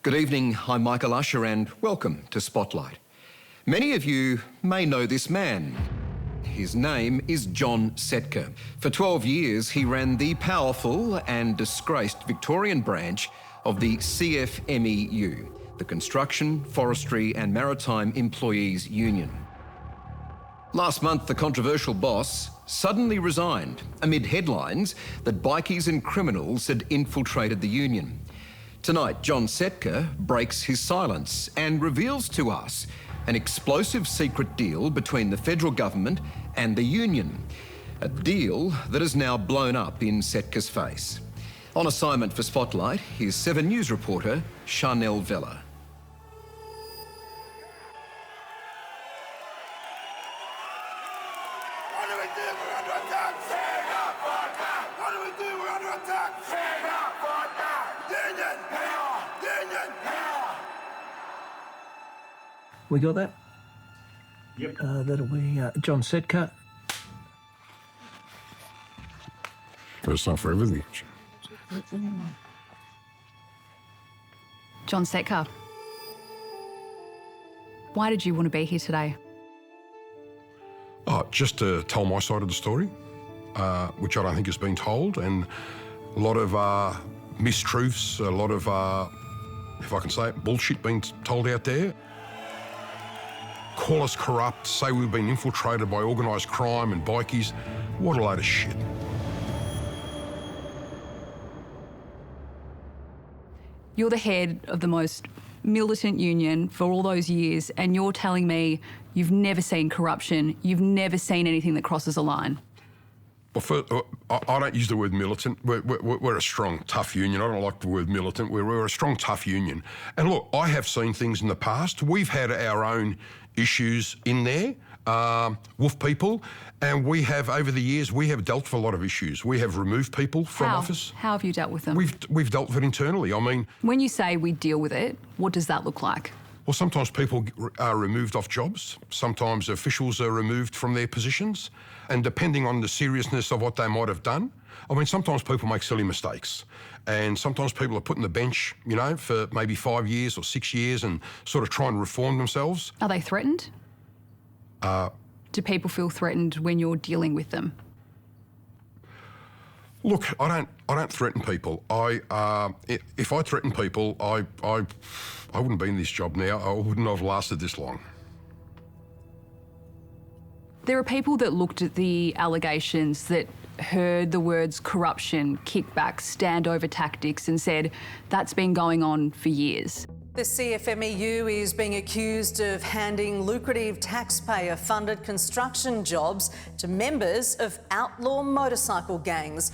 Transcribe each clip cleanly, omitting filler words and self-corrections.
Good evening, I'm Michael Usher and welcome to Spotlight. Many of you may know this man. His name is John Setka. For 12 years, he ran the powerful and disgraced Victorian branch of the CFMEU, the Construction, Forestry and Maritime Employees Union. Last month, the controversial boss suddenly resigned amid headlines that bikies and criminals had infiltrated the union. Tonight, John Setka breaks his silence and reveals to us an explosive secret deal between the federal government and the union, a deal that has now blown up in Setka's face. On assignment for Spotlight, here's 7 News reporter Sharnelle Vella. What do we do? We're under attack! Stand up for that! What do we do? We're under attack! Stand up for that! Union power! Union power! We got that? Yep. That'll be John Setka. First time for everything. John Setka, why did you want to be here today? Just to tell my side of the story, which I don't think has been told, and a lot of mistruths, a lot of, if I can say it, bullshit being told out there. Call us corrupt, say we've been infiltrated by organised crime and bikies. What a load of shit. You're the head of the most militant union for all those years, and you're telling me you've never seen corruption, you've never seen anything that crosses a line. Well, I don't use the word militant. We're a strong, tough union. I don't like the word militant. We're a strong, tough union. And look, I have seen things in the past. We've had our own issues in there with people, and we have, over the years, we have dealt with a lot of issues. We have removed people from office. How have you dealt with them? We've dealt with it internally. I mean, when you say we deal with it, what does that look like? well, sometimes people are removed off jobs. Sometimes officials are removed from their positions. And depending on the seriousness of what they might have done, I mean, sometimes people make silly mistakes. And sometimes people are put on the bench, you know, for maybe 5 years or 6 years and sort of try and reform themselves. Are they threatened? Do people feel threatened when you're dealing with them? Look, I don't threaten people. If I threaten people, I wouldn't be in this job now. I wouldn't have lasted this long. There are people that looked at the allegations, that heard the words corruption, kickbacks, standover tactics and said that's been going on for years. The CFMEU is being accused of handing lucrative taxpayer-funded construction jobs to members of outlaw motorcycle gangs.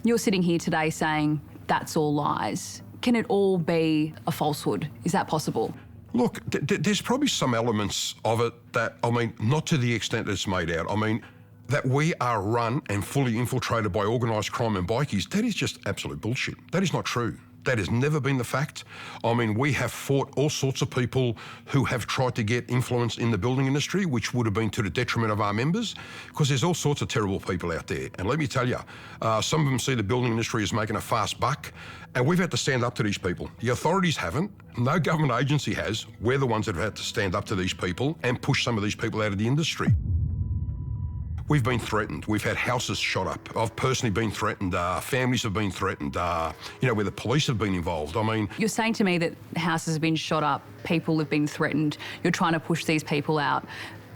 You're sitting here today saying that's all lies. Can it all be a falsehood? Is that possible? Look, there's probably some elements of it that, I mean, not to the extent that it's made out. I mean, that we are run and fully infiltrated by organised crime and bikies, that is just absolute bullshit. That is not true. That has never been the fact. I mean, we have fought all sorts of people who have tried to get influence in the building industry, which would have been to the detriment of our members, because there's all sorts of terrible people out there. And let me tell you, some of them see the building industry as making a fast buck, and we've had to stand up to these people. The authorities haven't. No government agency has. We're the ones that have had to stand up to these people and push some of these people out of the industry. We've been threatened. We've had houses shot up. I've personally been threatened. Families have been threatened, where the police have been involved. I mean... You're saying to me that houses have been shot up, people have been threatened, you're trying to push these people out,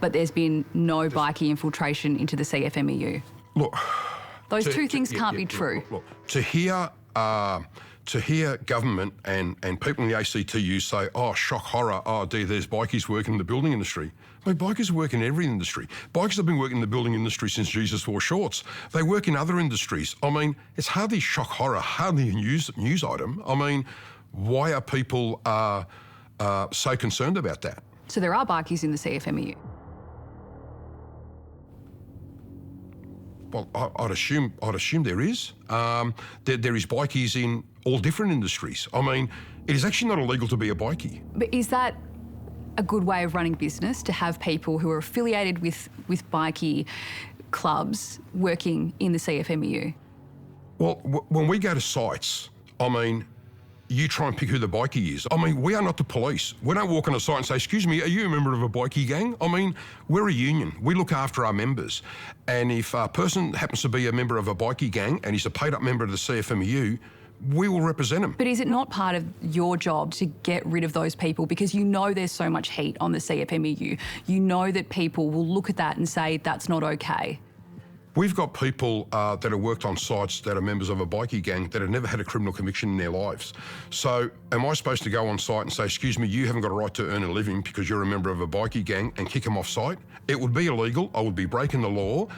but there's been no bikie infiltration into the CFMEU. Look... Those two things can't be true. Look, to hear government and people in the ACTU say, oh, shock horror, oh dear, there's bikies working in the building industry. I mean, bikies work in every industry. Bikies have been working in the building industry since Jesus wore shorts. They work in other industries. I mean, it's hardly shock horror, hardly a news item. I mean, why are people so concerned about that? So there are bikies in the CFMEU? Well, I'd assume there is. There is bikies in all different industries. I mean, it is actually not illegal to be a bikie. But is that a good way of running business, to have people who are affiliated with bikie clubs working in the CFMEU? Well, when we go to sites, I mean, you try and pick who the bikie is. I mean, we are not the police. We don't walk on a site and say, excuse me, are you a member of a bikie gang? I mean, we're a union. We look after our members. And if a person happens to be a member of a bikie gang and he's a paid up member of the CFMEU, we will represent him. But is it not part of your job to get rid of those people? Because you know there's so much heat on the CFMEU. You know that people will look at that and say, that's not okay. We've got people that have worked on sites that are members of a bikie gang that have never had a criminal conviction in their lives. So am I supposed to go on site and say, excuse me, you haven't got a right to earn a living because you're a member of a bikie gang, and kick them off site? It would be illegal. I would be breaking the law.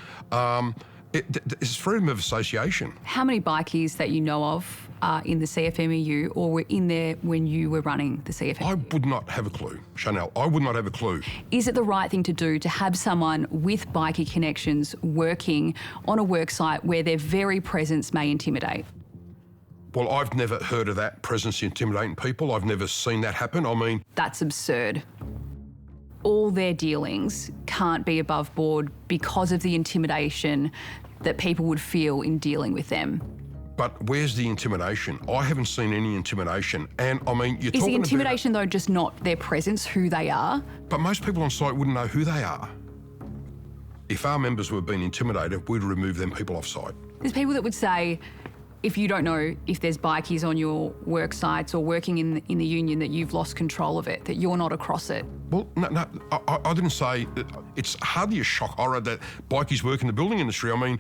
It's freedom of association. How many bikies that you know of are in the CFMEU or were in there when you were running the CFMEU? I would not have a clue, Sharnelle. I would not have a clue. Is it the right thing to do to have someone with bikie connections working on a work site where their very presence may intimidate? Well, I've never heard of that presence intimidating people. I've never seen that happen. I mean... That's absurd. All their dealings can't be above board because of the intimidation that people would feel in dealing with them. But where's the intimidation? I haven't seen any intimidation. And I mean, you're talking about... Is the intimidation though just not their presence, who they are? But most people on site wouldn't know who they are. If our members were being intimidated, we'd remove them people off site. There's people that would say, if you don't know if there's bikies on your work sites or working in the union, that you've lost control of it, that you're not across it. Well, no, I didn't say... It's hardly a shock horror that bikies work in the building industry. I mean,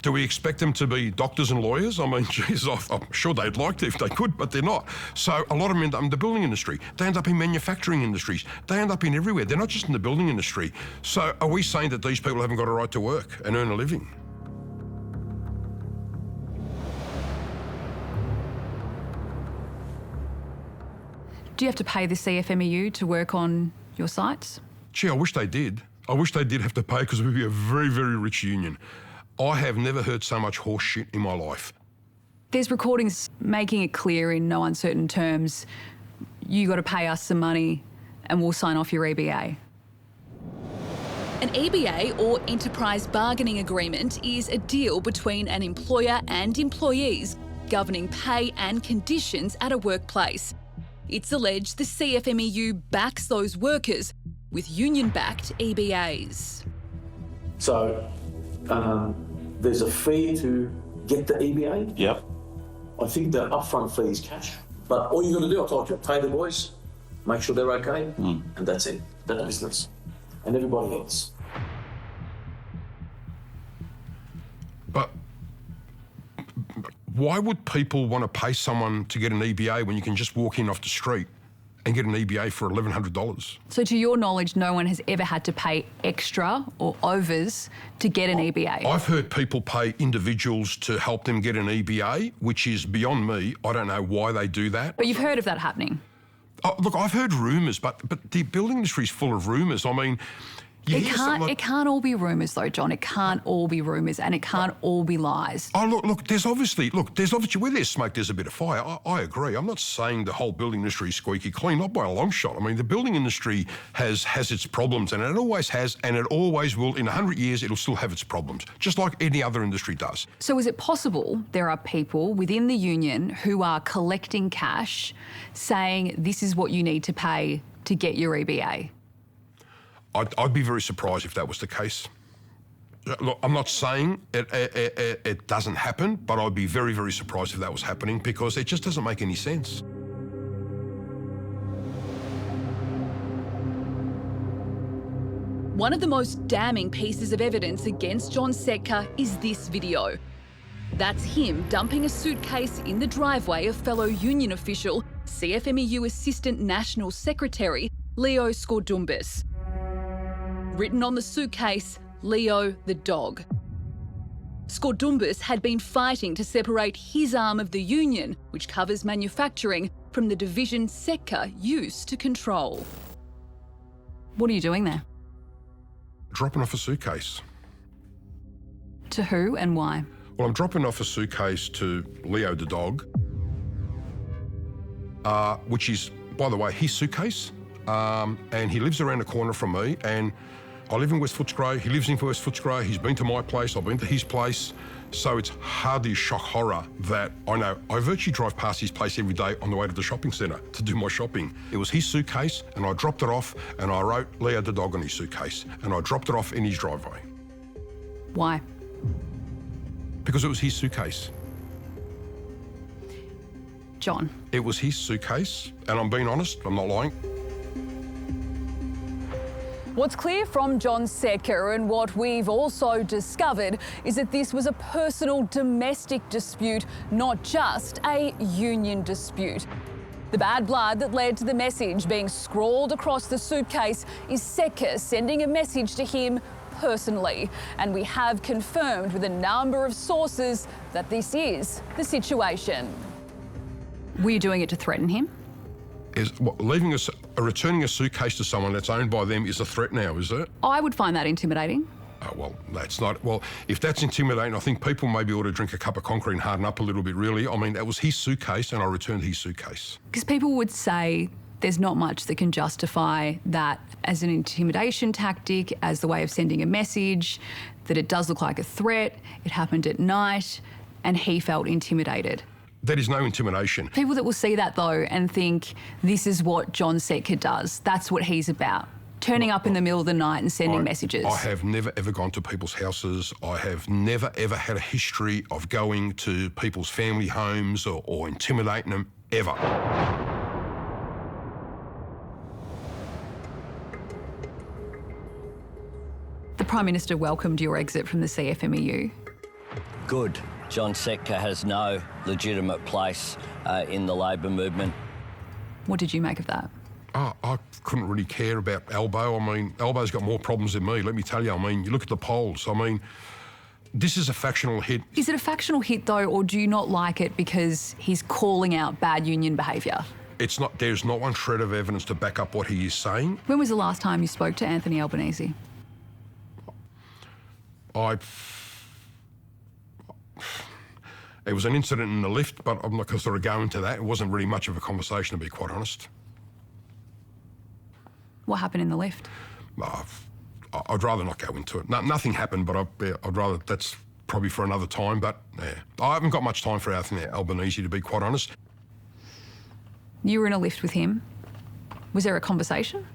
do we expect them to be doctors and lawyers? I mean, geez, I'm sure they'd like to if they could, but they're not. So a lot of them end up in the building industry. They end up in manufacturing industries. They end up in everywhere. They're not just in the building industry. So are we saying that these people haven't got a right to work and earn a living? Do you have to pay the CFMEU to work on your sites? Gee, I wish they did. I wish they did have to pay, because we'd be a very, very rich union. I have never heard so much horse shit in my life. There's recordings making it clear in no uncertain terms, you got to pay us some money and we'll sign off your EBA. An EBA, or Enterprise Bargaining Agreement, is a deal between an employer and employees governing pay and conditions at a workplace. It's alleged the CFMEU backs those workers with union-backed EBAs. So there's a fee to get the EBA. Yep. I think the upfront fee is cash. But all you got to do, I told you, pay the boys, make sure they're okay, and that's it. That's business. And everybody else. But why would people want to pay someone to get an EBA when you can just walk in off the street and get an EBA for $1,100? So to your knowledge, no one has ever had to pay extra or overs to get an EBA? I've heard people pay individuals to help them get an EBA, which is beyond me. I don't know why they do that. But you've heard of that happening? Oh, look, I've heard rumours, but the building industry is full of rumours. I mean... It can't all be rumours though, John. It can't all be rumours, and it can't all be lies. Oh, look, there's obviously where there's smoke, there's a bit of fire. I agree. I'm not saying the whole building industry is squeaky clean, not by a long shot. I mean, the building industry has its problems, and it always has, and it always will. In 100 years, it'll still have its problems, just like any other industry does. So is it possible there are people within the union who are collecting cash saying this is what you need to pay to get your EBA? I'd be very surprised if that was the case. Look, I'm not saying it doesn't happen, but I'd be very, very surprised if that was happening, because it just doesn't make any sense. One of the most damning pieces of evidence against John Setka is this video. That's him dumping a suitcase in the driveway of fellow union official, CFMEU Assistant National Secretary, Leo Skordumbis. Written on the suitcase, Leo the dog. Skordumbis had been fighting to separate his arm of the union, which covers manufacturing, from the division Setka used to control. What are you doing there? Dropping off a suitcase. To who and why? Well, I'm dropping off a suitcase to Leo the dog, which is, by the way, his suitcase, and he lives around the corner from me, and I live in West Footscray, he lives in West Footscray, he's been to my place, I've been to his place. So it's hardly a shock horror that I virtually drive past his place every day on the way to the shopping centre to do my shopping. It was his suitcase and I dropped it off and I wrote Leo the dog on his suitcase and I dropped it off in his driveway. Why? Because it was his suitcase. John. It was his suitcase and I'm being honest, I'm not lying. What's clear from John Setka and what we've also discovered is that this was a personal domestic dispute, not just a union dispute. The bad blood that led to the message being scrawled across the suitcase is Setka sending a message to him personally. And we have confirmed with a number of sources that this is the situation. Were you doing it to threaten him? Returning a suitcase to someone that's owned by them is a threat now, is it? I would find that intimidating. Oh, well, that's not. Well, if that's intimidating, I think people maybe ought to drink a cup of concrete and harden up a little bit, really. I mean, that was his suitcase and I returned his suitcase. Because people would say there's not much that can justify that as an intimidation tactic, as the way of sending a message, that it does look like a threat, it happened at night, and he felt intimidated. That is no intimidation. People that will see that, though, and think this is what John Setka does. That's what he's about. Turning up in the middle of the night and sending messages. I have never, ever gone to people's houses. I have never, ever had a history of going to people's family homes or intimidating them, ever. The Prime Minister welcomed your exit from the CFMEU. Good. John Setka has no legitimate place in the Labor movement. What did you make of that? I couldn't really care about Albo. I mean, Albo's got more problems than me, let me tell you. I mean, you look at the polls. I mean, this is a factional hit. Is it a factional hit, though, or do you not like it because he's calling out bad union behaviour? It's not. There's not one shred of evidence to back up what he is saying. When was the last time you spoke to Anthony Albanese? It was an incident in the lift, but I'm not going to sort of go into that. It wasn't really much of a conversation, to be quite honest. What happened in the lift? I'd rather not go into it. Nothing happened, but I'd rather, that's probably for another time, but yeah. I haven't got much time for Anthony Albanese, to be quite honest. You were in a lift with him. Was there a conversation?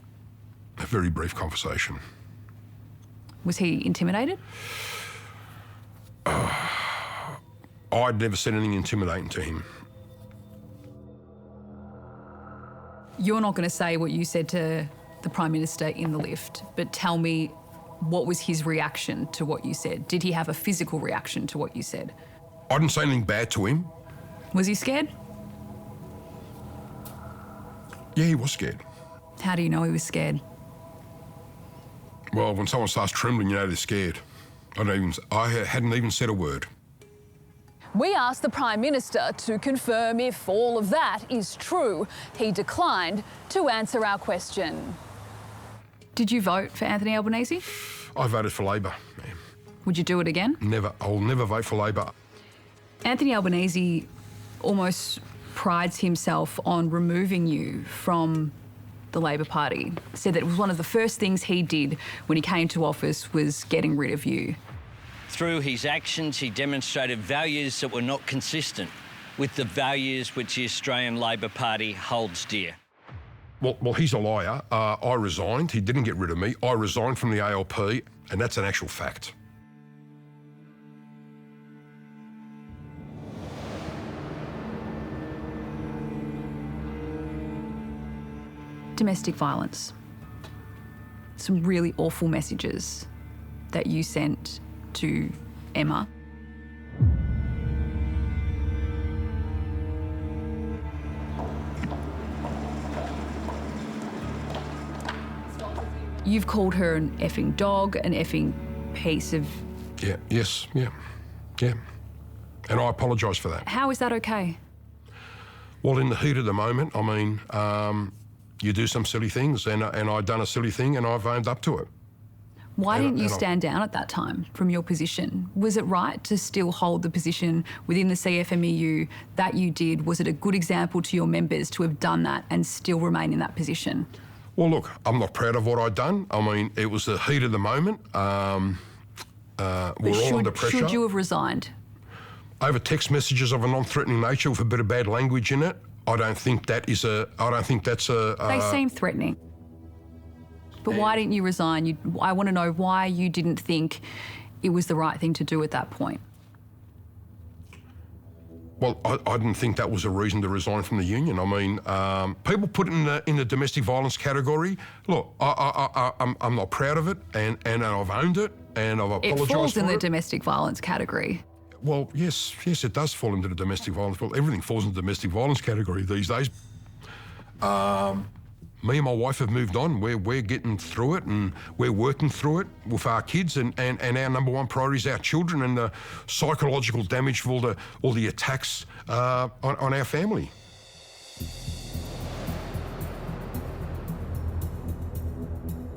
A very brief conversation. Was he intimidated? I'd never said anything intimidating to him. You're not going to say what you said to the Prime Minister in the lift, but tell me what was his reaction to what you said? Did he have a physical reaction to what you said? I didn't say anything bad to him. Was he scared? Yeah, he was scared. How do you know he was scared? Well, when someone starts trembling, you know they're scared. I hadn't even said a word. We asked the Prime Minister to confirm if all of that is true. He declined to answer our question. Did you vote for Anthony Albanese? I voted for Labor. Yeah. Would you do it again? Never. I'll never vote for Labor. Anthony Albanese almost prides himself on removing you from the Labor Party. Said that it was one of the first things he did when he came to office was getting rid of you. Through his actions, he demonstrated values that were not consistent with the values which the Australian Labor Party holds dear. Well, he's a liar. I resigned. He didn't get rid of me. I resigned from the ALP, and that's an actual fact. Domestic violence. Some really awful messages that you sent to Emma. You've called her an effing dog, an effing piece of... Yeah. And I apologise for that. How is that okay? Well, in the heat of the moment, I mean, you do some silly things, and I'd done a silly thing and I've owned up to it. Why didn't you stand down at that time from your position? Was it right to still hold the position within the CFMEU that you did? Was it a good example to your members to have done that and still remain in that position? Well, look, I'm not proud of what I'd done. I mean, it was the heat of the moment. We're all under pressure. Should you have resigned? Over text messages of a non-threatening nature with a bit of bad language in it, I don't think that's a... They seem threatening. But why didn't you resign? I want to know why you didn't think it was the right thing to do at that point. Well, I didn't think that was a reason to resign from the union. I mean, people put it in the domestic violence category. Look, I'm not proud of it, and I've owned it, and I've apologised for it. It falls in the domestic violence category. Well, yes, it does fall into the domestic violence. Well, everything falls in the domestic violence category these days. Me and my wife have moved on. We're getting through it, and we're working through it with our kids, and our number one priority is our children and the psychological damage of all the attacks on our family.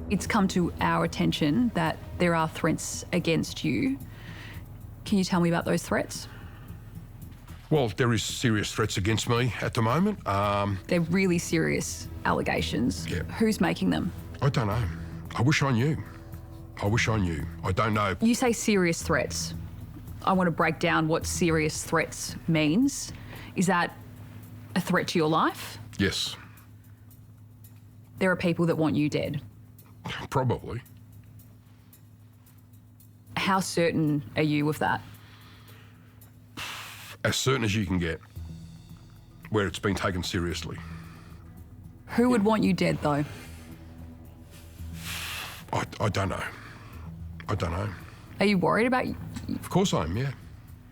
It's come to our attention that there are threats against you. Can you tell me about those threats? Well, there is serious threats against me at the moment. They're really serious allegations. Yeah. Who's making them? I don't know. I wish I knew. I don't know. You say serious threats. I want to break down what serious threats means. Is that a threat to your life? Yes. There are people that want you dead. Probably. How certain are you of that? As certain as you can get, where it's been taken seriously. Who would want you dead, though? I don't know. I don't know. Are you worried about... Of course I am, yeah.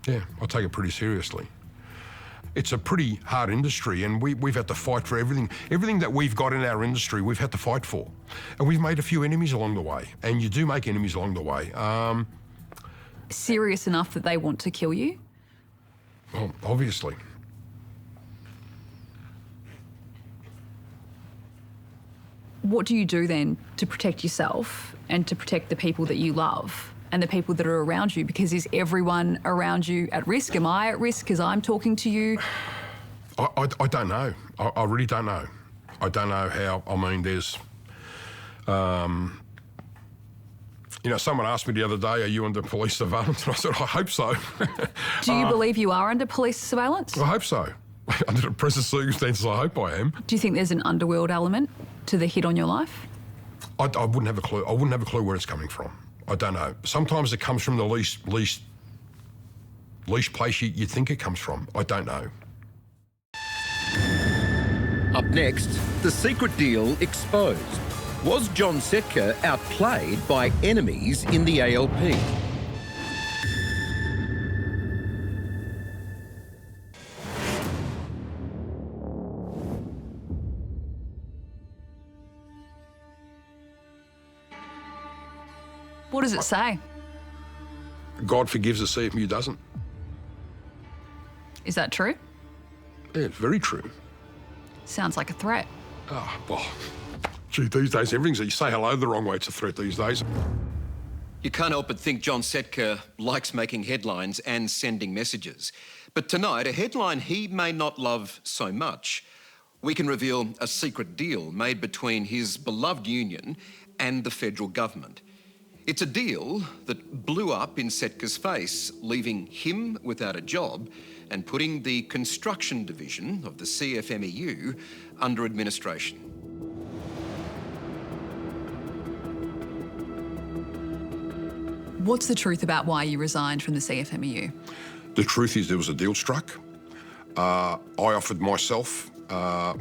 Yeah, I take it pretty seriously. It's a pretty hard industry, and we've had to fight for everything. Everything that we've got in our industry, we've had to fight for. And we've made a few enemies along the way, and you do make enemies along the way. Serious enough that they want to kill you? Well, obviously. What do you do then to protect yourself and to protect the people that you love and the people that are around you? Because is everyone around you at risk? Am I at risk because I'm talking to you? I don't know. I really don't know. I don't know how. I mean, there's... You know, someone asked me the other day, are you under police surveillance? And I said, I hope so. Do you believe you are under police surveillance? I hope so. Under the present circumstances, I hope I am. Do you think there's an underworld element to the hit on your life? I wouldn't have a clue. I wouldn't have a clue where it's coming from. I don't know. Sometimes it comes from the least place you think it comes from. I don't know. Up next, the secret deal exposed. Was John Setka outplayed by enemies in the ALP? What does it say? God forgives the CFMEU doesn't. Is that true? Yeah, it's very true. Sounds like a threat. Oh, well, gee, these days everything's... You say hello the wrong way, it's a threat these days. You can't help but think John Setka likes making headlines and sending messages. But tonight, a headline he may not love so much. We can reveal a secret deal made between his beloved union and the federal government. It's a deal that blew up in Setka's face, leaving him without a job and putting the construction division of the CFMEU under administration. What's the truth about why you resigned from the CFMEU? The truth is there was a deal struck. I offered myself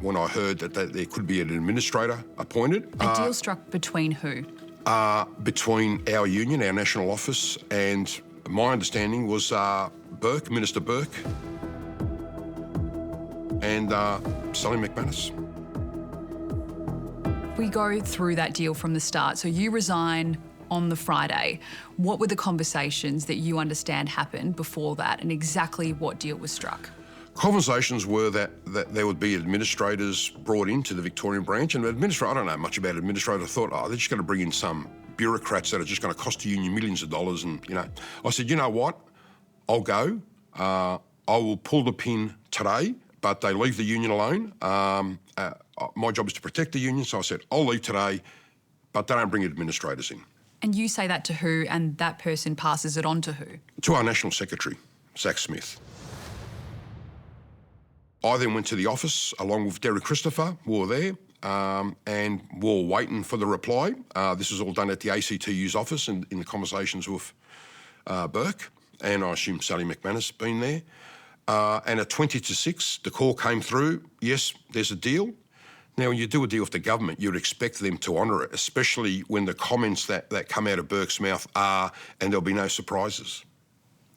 when I heard that there could be an administrator appointed. A deal struck between who? Between our union, our national office, and my understanding was Burke, Minister Burke, and Sally McManus. We go through that deal from the start. So you resign on the Friday. What were the conversations that you understand happened before that, and exactly what deal was struck? Conversations were that there would be administrators brought into the Victorian branch, and I don't know much about administrators. I thought, they're just going to bring in some bureaucrats that are just going to cost the union millions of dollars. And, you know, I said, you know what? I'll go. I will pull the pin today, but they leave the union alone. My job is to protect the union, so I said, I'll leave today, but they don't bring administrators in. And you say that to who, and that person passes it on to who? To our National Secretary, Zach Smith. I then went to the office along with Derek Christopher, we were there, and we were waiting for the reply. This was all done at the ACTU's office in the conversations with Burke, and I assume Sally McManus been there. And at 20 to 6, the call came through, yes, there's a deal. Now, when you do a deal with the government, you'd expect them to honour it, especially when the comments that come out of Burke's mouth are, and there'll be no surprises.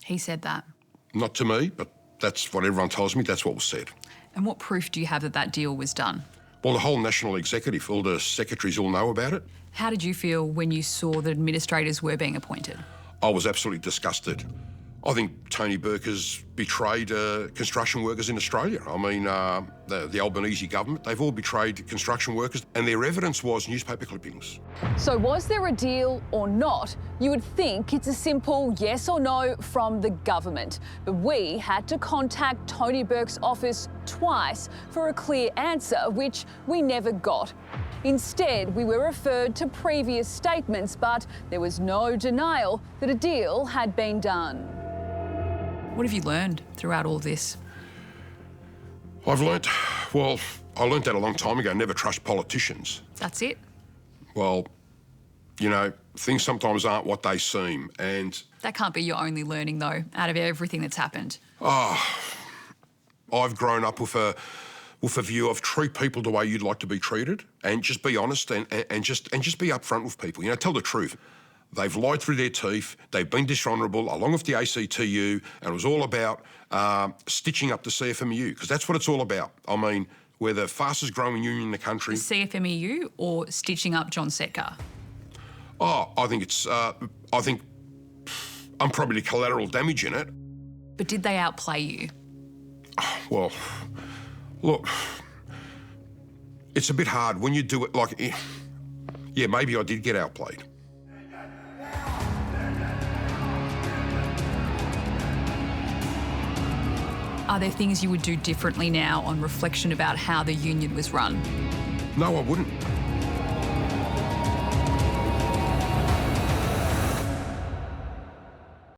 He said that? Not to me, but that's what everyone tells me, that's what was said. And what proof do you have that that deal was done? Well, the whole National Executive, all the secretaries all know about it. How did you feel when you saw that administrators were being appointed? I was absolutely disgusted. I think Tony Burke has betrayed construction workers in Australia. I mean, the Albanese government, they've all betrayed construction workers, and their evidence was newspaper clippings. So was there a deal or not? You would think it's a simple yes or no from the government. But we had to contact Tony Burke's office twice for a clear answer, which we never got. Instead, we were referred to previous statements, but there was no denial that a deal had been done. What have you learned throughout all this? I've learnt, well, I learnt that a long time ago, never trust politicians. That's it? Well, you know, things sometimes aren't what they seem, and... That can't be your only learning, though, out of everything that's happened. I've grown up with a view of treat people the way you'd like to be treated, and just be honest and just be upfront with people. You know, tell the truth. They've lied through their teeth. They've been dishonourable, along with the ACTU, and it was all about stitching up the CFMEU, because that's what it's all about. I mean, we're the fastest growing union in the country. The CFMEU or stitching up John Setka? Oh, I think I'm probably the collateral damage in it. But did they outplay you? Well, look, it's a bit hard when you do it like, yeah, maybe I did get outplayed. Are there things you would do differently now on reflection about how the union was run? No, I wouldn't.